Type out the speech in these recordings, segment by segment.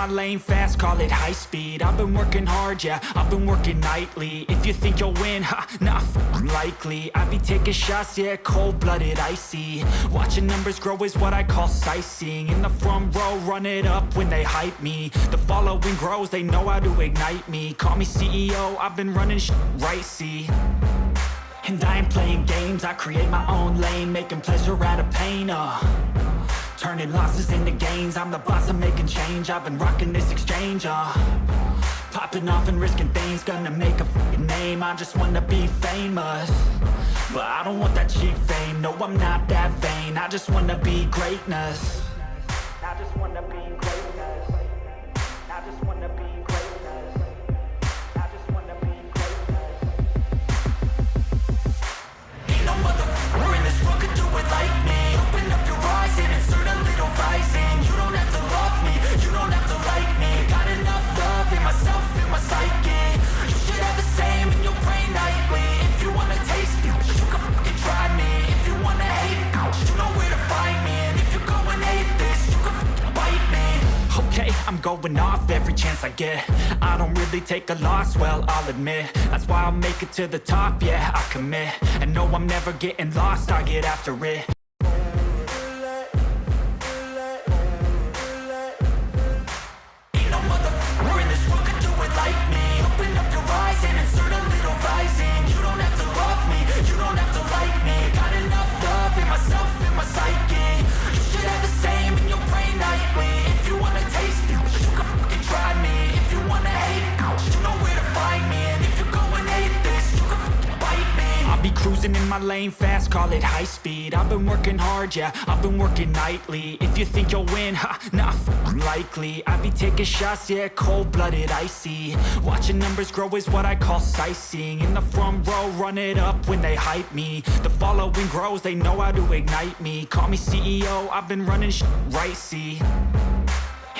my lane fast, call it high speed. I've been working hard, yeah, I've been working nightly. If you think you'll win, ha, nah, likely. I be taking shots, yeah, cold-blooded, icy. Watching numbers grow is what I call sightseeing. In the front row, run it up when they hype me. The following grows, they know how to ignite me. Call me CEO, I've been running right, see. And I ain't playing games, I create my own lane, making pleasure out of pain, turning losses into gains, I'm the boss, I'm making change. I've been rocking this exchange, popping off and risking things, gonna make a f***ing name. I just wanna be famous, but I don't want that cheap fame. No, I'm not that vain, I just wanna be greatness. I just wanna be greatness. I just wanna be greatness. I just wanna be greatness. Ain't no motherfucker in this world could do it like me. Open up your eyes and insert a little rising. You don't have to love me, you don't have to like me. Got enough love in myself, in my psyche. You should have the same in your brain nightly. If you wanna taste me, you can fucking try me. If you wanna hate me, you know where to find me. And if you're going hate this, you can fucking bite me. Okay, I'm going off every chance I get. I don't really take a loss, well, I'll admit. That's why I'll make it to the top, yeah, I commit. And no, I'm never getting lost, I get after it. Ain't no motherfucker in this world could do it like me. Open up your eyes and insert a little rising. You don't have to love me, you don't have to like me. Got enough love in myself, in my psyche. You should have the same in your brain nightly. If you wanna taste me, you can fucking try me. If you wanna hate me, you know where to find me. And if you're going hate this, you can fucking bite me. I'll be cruising in my lane fast, call it high speed. I've been working hard, yeah, I've been working nightly. If you think you'll win, ha, nah, likely. I be taking shots, yeah, cold-blooded, icy. Watching numbers grow is what I call sightseeing. In the front row, run it up when they hype me. The following grows, they know how to ignite me. Call me CEO, I've been running right, see.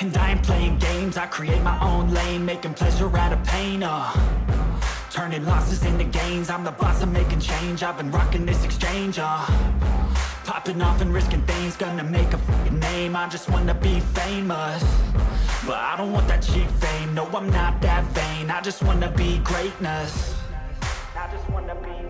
And I ain't playing games, I create my own lane, making pleasure out of pain, turning losses into gains, I'm the boss, I'm making change. I've been rocking this exchange, popping off and risking things, gonna make a f***ing name. I just wanna be famous, but I don't want that cheap fame. No, I'm not that vain, I just wanna be greatness. I just wanna be